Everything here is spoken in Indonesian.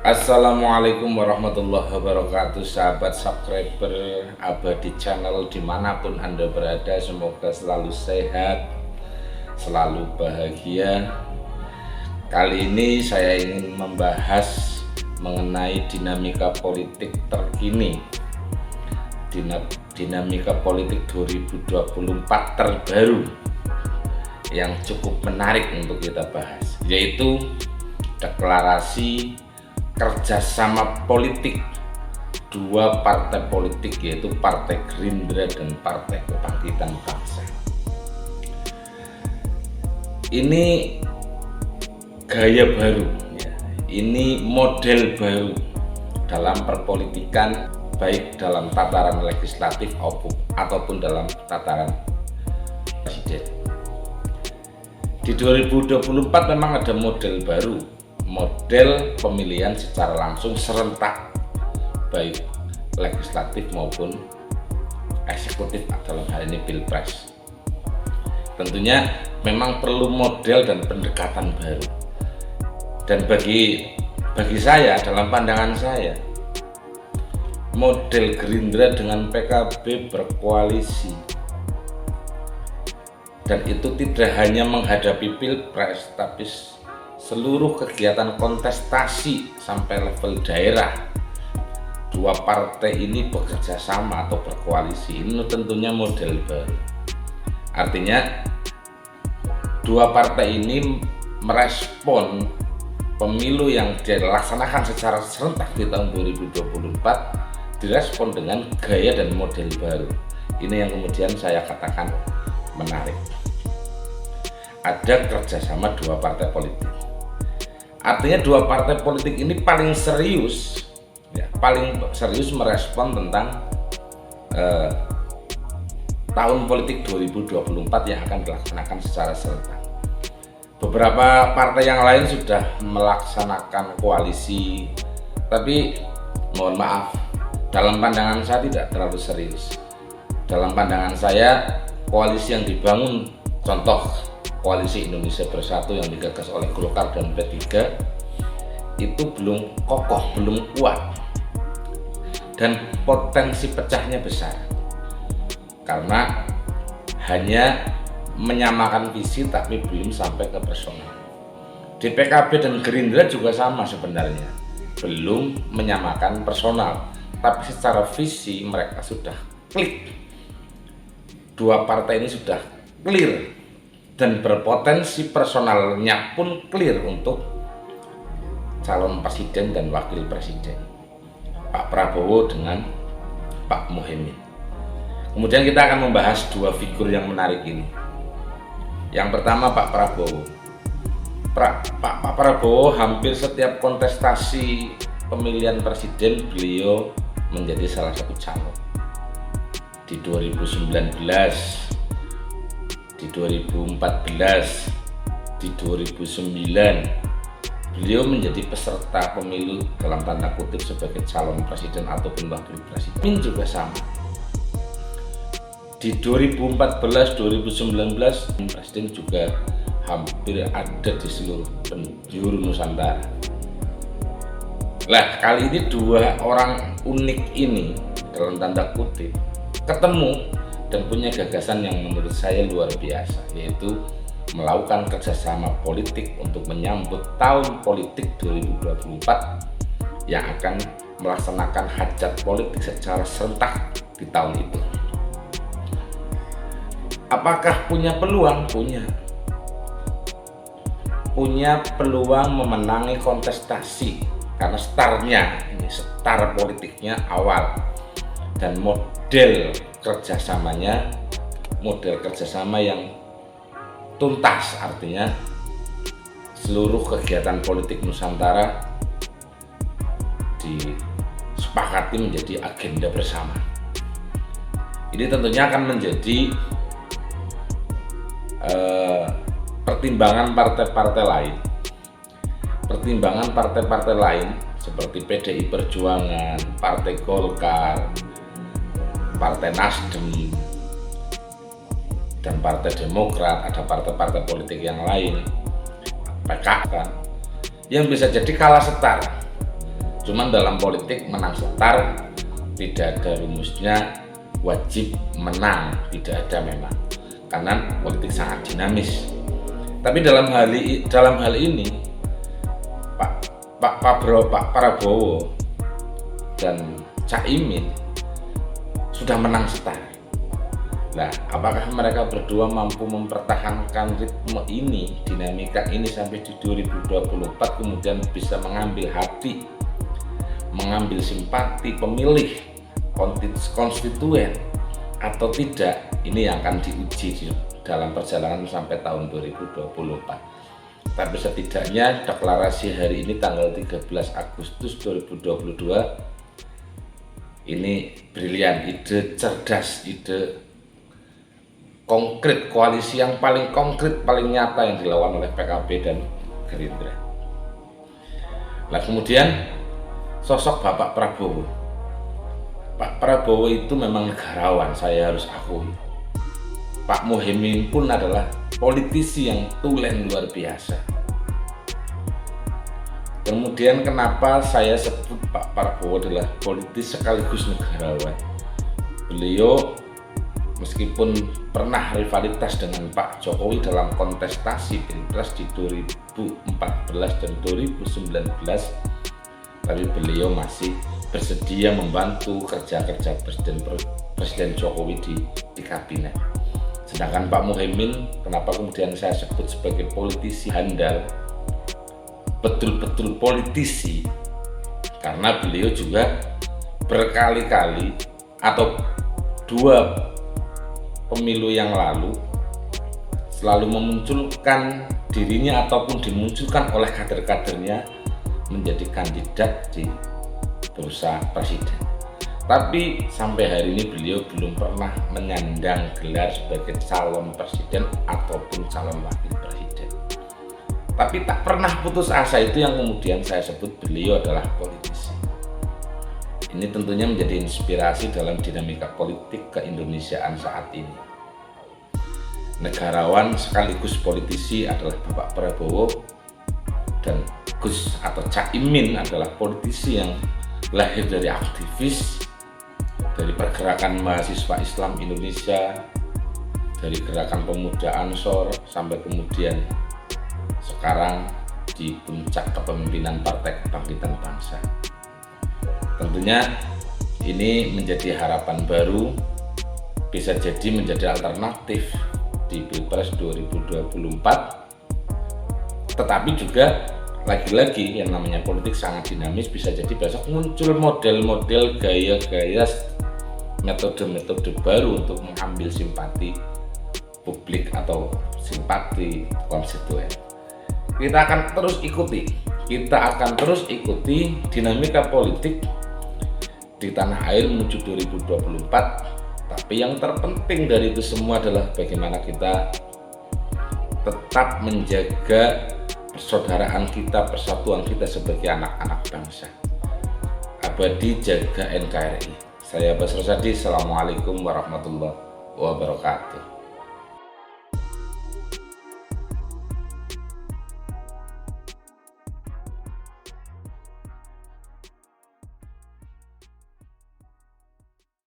Assalamualaikum warahmatullahi wabarakatuh, sahabat subscriber abadi channel dimanapun Anda berada. Semoga selalu sehat, selalu bahagia. Kali ini saya ingin membahas mengenai dinamika politik terkini, dinamika politik 2024 terbaru yang cukup menarik untuk kita bahas, yaitu deklarasi kerjasama politik dua partai politik, yaitu Partai Gerindra dan Partai Kebangkitan Bangsa. Ini gaya baru, ya. Ini model baru dalam perpolitikan, baik dalam tataran legislatif ataupun dalam tataran presiden. Di 2024 memang ada model baru, model pemilihan secara langsung serentak, baik legislatif maupun eksekutif dalam hal ini pilpres. Tentunya memang perlu model dan pendekatan baru. Dan bagi saya, dalam pandangan saya, model Gerindra dengan PKB berkoalisi, dan itu tidak hanya menghadapi pilpres, tapi seluruh kegiatan kontestasi sampai level daerah. Dua partai ini bekerja sama atau berkoalisi, ini tentunya model baru. Artinya dua partai ini merespon pemilu yang dilaksanakan secara serentak di tahun 2024, direspon dengan gaya dan model baru. Ini yang kemudian saya katakan menarik. Ada kerjasama dua partai politik. Artinya dua partai politik ini paling serius merespon tentang tahun politik 2024 yang akan dilaksanakan secara serentak. Beberapa partai yang lain sudah melaksanakan koalisi, tapi mohon maaf, dalam pandangan saya tidak terlalu serius. Dalam pandangan saya, koalisi yang dibangun, contoh koalisi Indonesia Bersatu yang digagas oleh Golkar dan P3, itu belum kokoh, belum kuat, dan potensi pecahnya besar karena hanya menyamakan visi tapi belum sampai ke personal. Di PKB dan Gerindra juga sama sebenarnya, belum menyamakan personal, tapi secara visi mereka sudah klik. Dua partai ini sudah clear dan berpotensi personalnya pun clear untuk calon presiden dan wakil presiden, Pak Prabowo dengan Pak Muhaimin. Kemudian kita akan membahas dua figur yang menarik ini. Yang pertama Pak Prabowo. Pak Prabowo hampir setiap kontestasi pemilihan presiden beliau menjadi salah satu calon. Di 2019, di 2014, di 2009 beliau menjadi peserta pemilu dalam tanda kutip sebagai calon presiden ataupun wakil presiden. Juga sama. Di 2014-2019 presiden juga hampir ada di seluruh penjuru Nusantara. Lah, kali ini dua orang unik ini dalam tanda kutip ketemu dan punya gagasan yang menurut saya luar biasa, yaitu melakukan kerjasama politik untuk menyambut tahun politik 2024 yang akan melaksanakan hajat politik secara serentak di tahun itu. Apakah punya peluang? Punya peluang memenangi kontestasi karena star politiknya awal, dan model kerjasama yang tuntas, artinya seluruh kegiatan politik Nusantara disepakati menjadi agenda bersama. Ini tentunya akan menjadi pertimbangan partai-partai lain seperti PDI Perjuangan, Partai Golkar, Partai Nasdem, dan Partai Demokrat, ada partai-partai politik yang lain, PKK, yang bisa jadi kalah setara. Cuman dalam politik menang setar tidak ada rumusnya wajib menang, tidak ada memang, karena politik sangat dinamis. Tapi dalam hal ini Pak Prabowo dan Caimin sudah menang setar. Nah, apakah mereka berdua mampu mempertahankan ritme ini, dinamika ini sampai di 2024, kemudian bisa mengambil hati, mengambil simpati pemilih konstituen atau tidak? Ini yang akan diuji dalam perjalanan sampai tahun 2024. Tapi setidaknya deklarasi hari ini tanggal 13 Agustus 2022 ini brilian, ide cerdas, ide konkret, koalisi yang paling konkret, paling nyata yang dilakukan oleh PKB dan Gerindra. Nah, kemudian sosok Bapak Prabowo. Pak Prabowo itu memang negarawan, saya harus akui. Pak Muhaimin pun adalah politisi yang tulen luar biasa. Kemudian kenapa saya sebut Pak Prabowo adalah politis sekaligus negarawan? Beliau meskipun pernah rivalitas dengan Pak Jokowi dalam kontestasi Pilpres di 2014 dan 2019, tapi beliau masih bersedia membantu kerja-kerja Presiden Jokowi di kabinet. Sedangkan Pak Muhaimin, kenapa kemudian saya sebut sebagai politisi handal, betul-betul politisi, karena beliau juga berkali-kali atau 2 pemilu yang lalu selalu memunculkan dirinya ataupun dimunculkan oleh kader-kadernya menjadi kandidat di bursa presiden. Tapi sampai hari ini beliau belum pernah menyandang gelar sebagai calon presiden ataupun calon wakil presiden. Tapi tak pernah putus asa, itu yang kemudian saya sebut beliau adalah politisi. Ini tentunya menjadi inspirasi dalam dinamika politik keindonesiaan saat ini. Negarawan sekaligus politisi adalah Bapak Prabowo, dan Gus atau Caimin adalah politisi yang lahir dari aktivis, dari pergerakan mahasiswa Islam Indonesia, dari gerakan pemuda Ansor, sampai kemudian sekarang di puncak kepemimpinan Partai Kebangkitan Bangsa. Tentunya ini menjadi harapan baru, bisa jadi menjadi alternatif di Pilpres 2024. Tetapi juga lagi-lagi yang namanya politik sangat dinamis, bisa jadi besok muncul model-model gaya-gaya, metode-metode baru untuk mengambil simpati publik atau simpati konstituen. Kita akan terus ikuti dinamika politik di tanah air menuju 2024. Tapi yang terpenting dari itu semua adalah bagaimana kita tetap menjaga persaudaraan kita, persatuan kita sebagai anak-anak bangsa. Abadi jaga NKRI. Saya Basro Sadi. Assalamualaikum warahmatullahi wabarakatuh.